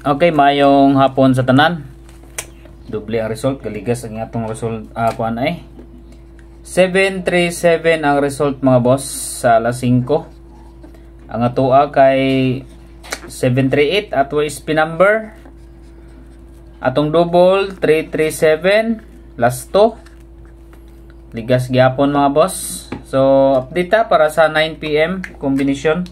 Okay, mayong hapon sa tanan. Doble ang result, kaligas ang atong result kuan ay 737 ang result mga boss sa alas 5. Ang atoa kay 738 ato spin number. Atong double 337 last 2. Ligas gyapon mga boss. So update para sa 9 PM combination.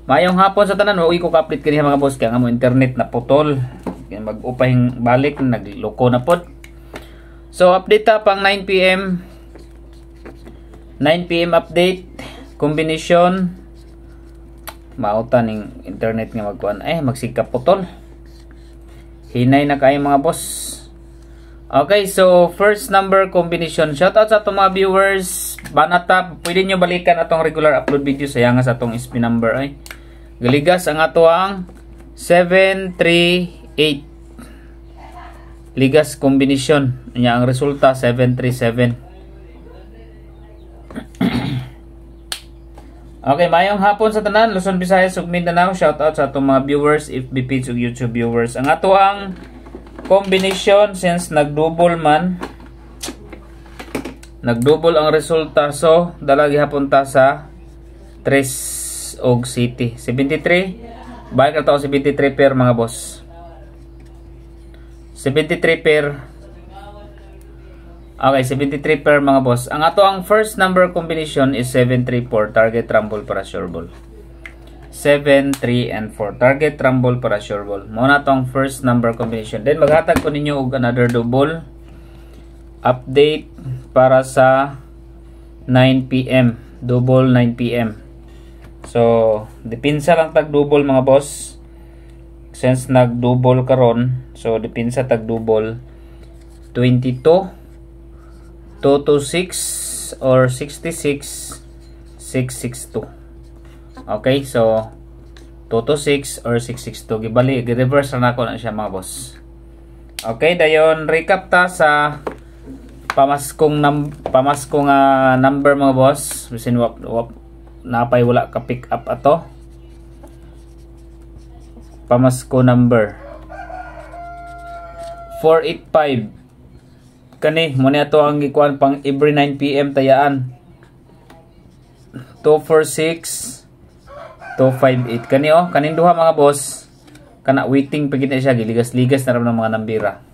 Mayong hapon sa tanan, uwi ko ka-update kaniya mga boss kaya nga mo internet na putol. Mag-upahing balik, nagloko na pod. So update pang 9 PM. 9 PM update combination. Mauta ning internet nga magkuan magsikap putol. Hinay na kayo mga boss. Okay, so first number combination. Shoutout sa atong mga viewers. Banata, pwede nyo balikan atong regular upload video sa nga sa atong spin number ay. Galigas ang ato ang 738. Ligas combination. Nya ang resulta 737. Okay, mayong hapon sa tanan, Luzon, Visayas ug Mindanao. Shoutout sa atong mga viewers, FB page ug YouTube viewers. Ang ato ang combination since nagdouble man. Nagdouble ang resulta, so dalagi hapon ta sa 3 og City. 73. Balik na to 73 pair mga boss. 73 pair. Okay, 73 pair mga boss. Ang ato ang first number combination is 734. Target rumble para sure ball. 7, 3, and 4. Target rumble para sure ball. Muna tong first number combination. Then maghatag ko ninyo og another double update para sa 9 PM. Double 9 PM. So, dipinsa lang tag double mga boss. Since nag-double karon, so dipinsa tag double 22, 226 or 66, 662. Okay, so 226 or 662. Gibali, gi-reverse na ako na siya mga boss. Okay, dayon recap ta sa pamaskong number mga boss. Bisin napay wala ka pick up ato. Pamasko number 485. Kani mo ni ato ang gikuan pang every 9 PM tayaan. 246 258. Kani kaning duha mga boss kana waiting pagid na siya, giligas-ligas na ram ng mga nambira.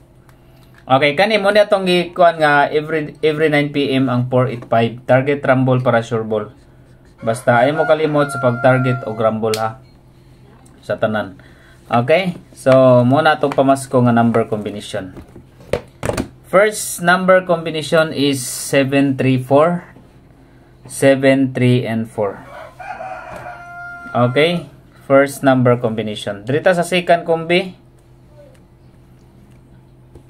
Okay, kani mo ni atong gikuan nga every 9 PM ang 485. Target rumble para sure ball. Basta ay mo kalimot sa pag-target o rumble ha sa tanan. Okay, so muna itong pamasko nga number combination. First number combination is 734, 7, 3, and 4. Okay, first number combination. Dito sa second combi.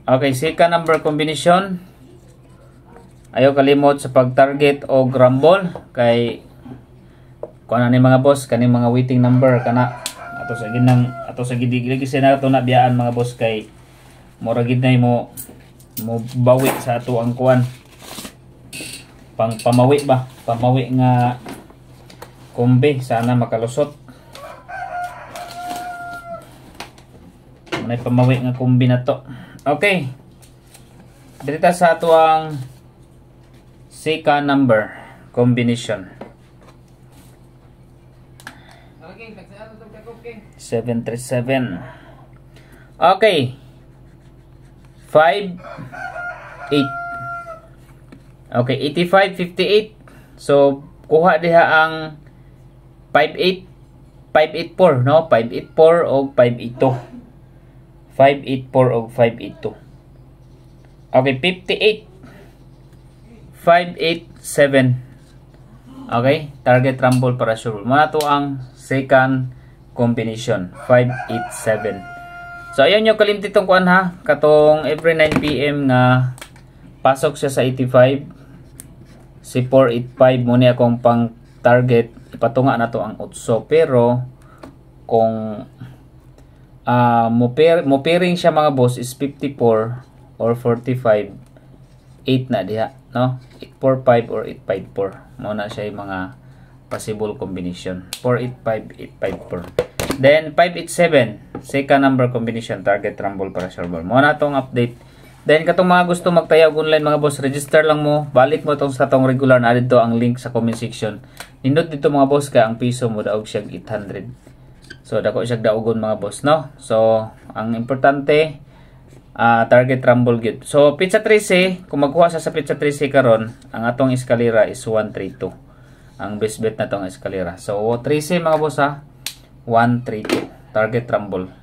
Okay, second number combination. Ayaw kalimot sa pag-target o rumble kay kuan ni mga boss kaning mga waiting number kana ato sa gidiglig na ato na biyaan mga boss kay mura gid nay mo bawi sa ato ang kuan pamawi nga kombe, sana makalusot. May pamawi nga kombi na to. Okay, dito sa ato ang second number combination. 737. Okay. 5, 8. Okay, 85, 58. So, kuha diha ang 58, 584, no? 584 o 582. 584 o 582. Okay, 58. 587. Okay, target rumble para sure. Muna to ang second combination 587. So ayan yung kalimti tong kuan ha, katong every 9 PM nga pasok siya sa 85. Si 485 mo ni akong pang target, ipatunga na to ang 8. Pero kung mo pairing siya mga boss is 54 or 45, 8 na diha, no? 845 or 854. Mao na siya yung mga possible combination. 485, 854. Then 587. second number combination target rumble para sure ball. Mo na tong update. Then katong mga gusto magtayag online mga boss, register lang mo, balik mo tong sa tong regular na dito ang link sa comment section. Nindot dito mga boss ka ang piso mo daog siya 800. So dako siya daugon mga boss, no? So ang importante target rumble gyud. So pizza 13, kung magkuha sa pizza 13 karon, ang atong eskalera is 132. Ang best bet na tong eskalera. So 13 mga boss ha, 132 target rumble.